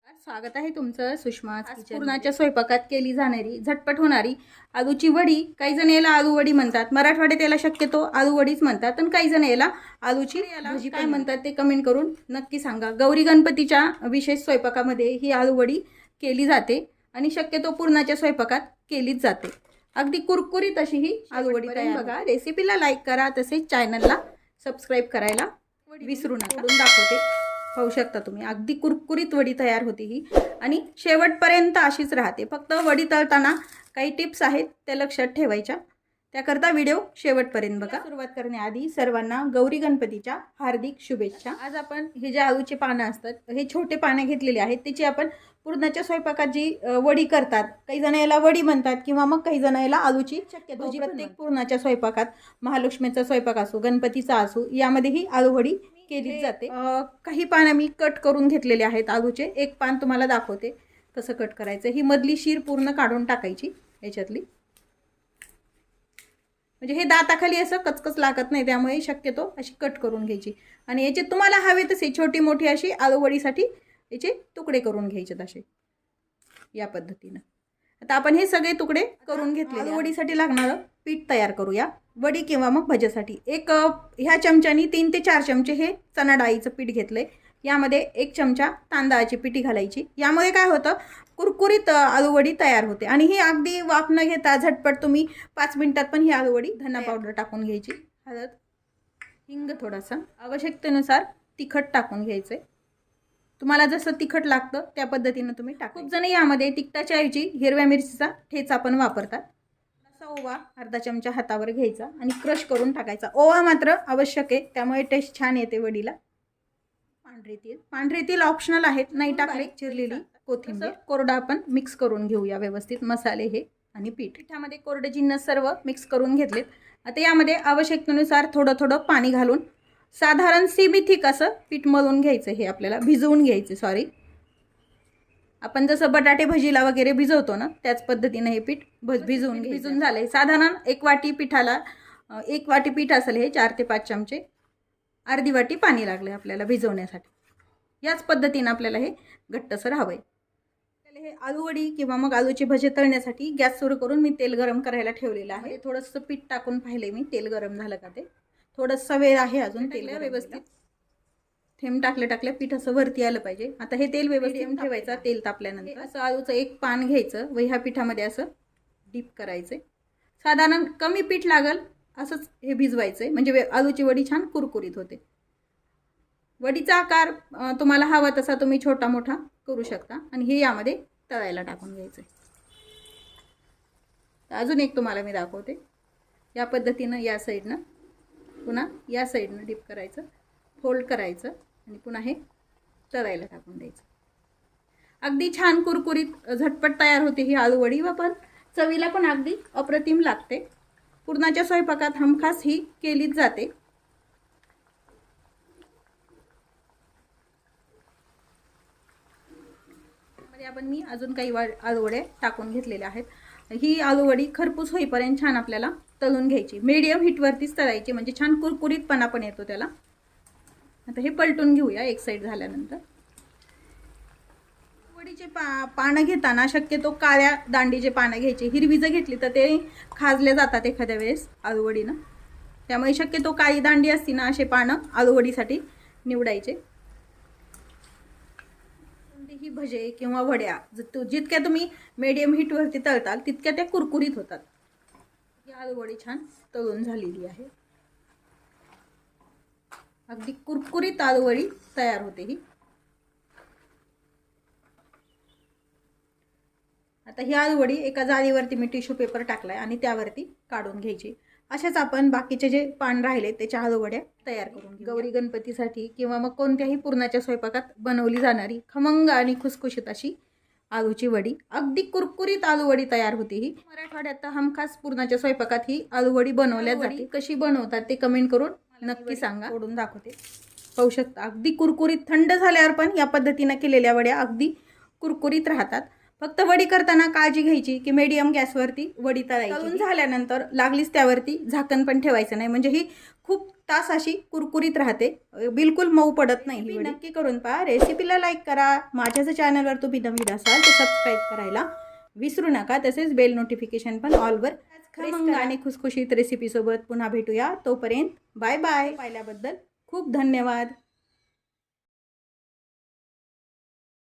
स्वागत आहे तुमचं सुषमा पुरणाच्या स्वयंपाकात केली जाणारी झटपट होणारी आलूची वडी. काही जण याला आलू वडी म्हणतात, मराठवाड्यात याला शक्यतो आलू वडीच म्हणतात, आणि काही जण याला आलूची भाजी काय म्हणतात ते कमेंट करून नक्की सांगा. गौरी गणपतीच्या विशेष स्वयंपाकामध्ये ही आलू वडी केली जाते आणि शक्यतो पुरणाच्या स्वयंपाकात केलीच जाते. अगदी कुरकुरीत अशी ही आलू वडी तयार बघा. रेसिपीला लाईक करा, तसेच चॅनलला सबस्क्राईब करायला विसरू नका. दाखवते, पाहू शकता तुम्ही, अगदी कुरकुरीत वडी तयार होती ही आणि शेवटपर्यंत अशीच राहते. फक्त वडी तळताना काही टिप्स आहेत त्या लक्षात ठेवायच्या, त्याकरता व्हिडिओ शेवटपर्यंत बघा. सुरुवात करण्याआधी सर्वांना गौरी गणपतीच्या हार्दिक शुभेच्छा. आज आपण हे जे आलूचे पानं असतात, हे छोटे पानं घेतलेले आहेत, त्याची आपण पुरणाच्या स्वयंपाकात जी वडी करतात, काही जण याला वडी म्हणतात किंवा मग काही जण याला आलूची शक्यतो. प्रत्येक पुरणाच्या स्वयंपाकात, महालक्ष्मीचा स्वयंपाक असो, गणपतीचा असो, यामध्ये ही आलू वडी केली जाते. काही पानं मी कट करून घेतलेले आहेत आलूचे. एक पान तुम्हाला दाखवते कसं कट करायचं. ही मधली शीर पूर्ण काढून टाकायची याच्यातली, म्हणजे हे दाताखाली असं कचकच लागत नाही, त्यामुळे शक्यतो अशी कट करून घ्यायची. आणि याचे तुम्हाला हवे तसे छोटी मोठी अशी आलू वडीसाठी याचे तुकडे करून घ्यायचे असे या पद्धतीनं. आता आपण हे सगळे तुकडे करून घेतले. आलू वडीसाठी लागणारं पीठ तयार करूया. वडी किंवा मग भज्यासाठी एक ह्या चमच्यानी 3 ते 4 चमचे हे चणा डाळीचं पीठ घेतलंय. यामध्ये 1 चमचा तांदळाची पिठी घालायची. यामुळे काय होतं, कुरकुरीत आलू वडी तयार होते आणि ही अगदी वाफ न घेता झटपट तुम्ही 5 मिनिटात पण ही आलू वडी. धना पावडर टाकून घ्यायची, हळद, हिंग, थोडासा आवश्यकतेनुसार तिखट टाकून घ्यायचंय. तुम्हाला जसं तिखट लागतं त्या पद्धतीनं तुम्ही टाका. खूप जण यामध्ये तिखटाच्या ऐवजी हिरव्या मिरचीचा ठेचा पण वापरतात. ओवा अर्धा चमचा हातावर घ्यायचा आणि क्रश करून टाकायचा. ओवा मात्र आवश्यक आहे, त्यामुळे टेस्ट छान येते वडीला. पांढरे तेल ऑप्शनल आहेत, नाही टाकले. चिरलेली कोथिंबीर, कोरडा आपण मिक्स करून घेऊया व्यवस्थित. मसाले हे आणि पिठामध्ये कोरडे जिन्नस सर्व मिक्स करून घेतलेत. आता यामध्ये आवश्यकतेनुसार थोडं थोडं पाणी घालून साधारण सेमी थिक असं पीठ मळून घ्यायचं. हे आपल्याला भिजवून घ्यायचे. आपण जसं बटाटे भजीला वगैरे भिजवतो ना, त्याच पद्धतीने हे पीठ भिजून झालंय. साधारण 1 वाटी पिठाला 1 वाटी पीठ असेल हे 4 ते 5 चमचे, अर्धी वाटी पाणी लागले आपल्याला भिजवण्यासाठी. याच पद्धतीने आपल्याला हे घट्टसर हवंय. हे आलू वडी किंवा मग आलूचे भजे तळण्यासाठी गॅस सुरू करून मी तेल गरम करायला ठेवलेलं आहे. थोडंसं पीठ टाकून पाहिले मी तेल गरम झालं का ते. थोडंसं वेळ आहे अजून तेल व्यवस्थित. थेंब टाकले पीठ असं वरती आलं पाहिजे. आता हे तेल व्यवस्थित ठेवायचं. तेल तापल्यानंतर असं आलूचं एक पान घ्यायचं व ह्या पिठामध्ये असं डीप करायचं. साधारण कमी पीठ लागल असंच हे भिजवायचं, म्हणजे आलूची वडी छान कुरकुरीत होते. वडीचा आकार तुम्हाला हवा तसा तुम्ही छोटा मोठा करू शकता. आणि हे यामध्ये तळायला टाकून घ्यायचं. अजून एक तुम्हाला मी दाखवते. या पद्धतीनं या साईडनं पुन्हा या साईडनं डीप करायचं, फोल्ड करायचं आणि पुन्हा हे तळायला टाकून द्यायचं. अगदी छान कुरकुरीत झटपट तयार होते ही आलू वडी व पण चवीला पण अगदी अप्रतिम लागते. पुरणाच्या स्वयंपाकात हमखास ही केलीच जाते. आपण मी अजून काही आलू वडे टाकून घेतलेले आहेत. ही आलू वडी खरपूस होईपर्यंत छान आपल्याला तळून घ्यायची. मीडियम हीटवरतीच तळायची, म्हणजे छान कुरकुरीतपणा पण येतो त्याला. आता हे पलटून घेऊया एक साईड झाल्यानंतर. वडीचे पानं घेताना शक्यतो काळ्या दांडीचे पानं घ्यायचे. हिरवी जर घेतली तर ते खाजले जातात एखाद्या वेळेस आलूवडीनं, त्यामुळे शक्यतो काळी दांडी असती ना, असे पानं आलूवडीसाठी निवडायचे. ही भजे किंवा वड्या जितक्या तुम्ही मीडियम हीटवरती तळताल तितक्या त्या कुरकुरीत होतात. ही आलूवडी छान तळून झालेली आहे. अगदी कुरकुरीत आलूवडी तयार होते ही. आता ही आलूवडी एका जाळीवरती मी टिश्यू पेपर टाकलाय आणि त्यावरती काढून घ्यायची. अशाच आपण बाकीचे जे पान राहिले त्याच्या आलूवड्या तयार करून घेऊ. गौरी गणपतीसाठी किंवा मग कोणत्याही पुरणाच्या स्वयंपाकात बनवली जाणारी खमंग आणि खुसखुशीत अशी आलूची वडी. अगदी कुरकुरीत आलूवडी तयार होती ही. मराठवाड्यात हमखास पुरणाच्या स्वयंपाकात ही आलूवडी बनवल्या जाते. कशी बनवतात ते कमेंट करून नक्की सांगा. तोडून दाखवते, पाहू शकता. अगदी कुरकुरीत. थंड झाल्यावर पण या पद्धतीने केलेल्या वड्या अगदी कुरकुरीत राहतात. फक्त वडी करताना काळजी घ्यायची की मीडियम गॅसवरती वडी तळायची। तळून झाल्यानंतर लागलीच त्यावरती झाकण पण ठेवायचं नाही, म्हणजे ही खूप तास अशी कुरकुरीत राहते, बिलकुल मऊ पडत नाही। ही नक्की करून पहा। रेसिपीला लाईक करा। माझ्या जर चॅनलवर तुम्ही नवीन असाल तर सबस्क्राईब करायला विसरू नका। तसेच बेल नोटिफिकेशन पण ऑलवर खमंग आणि खुसखुशीत रेसिपीसोबत पुन्हा भेटूया। तोपर्यंत बाय बाय। पाहिल्याबद्दल खूप धन्यवाद।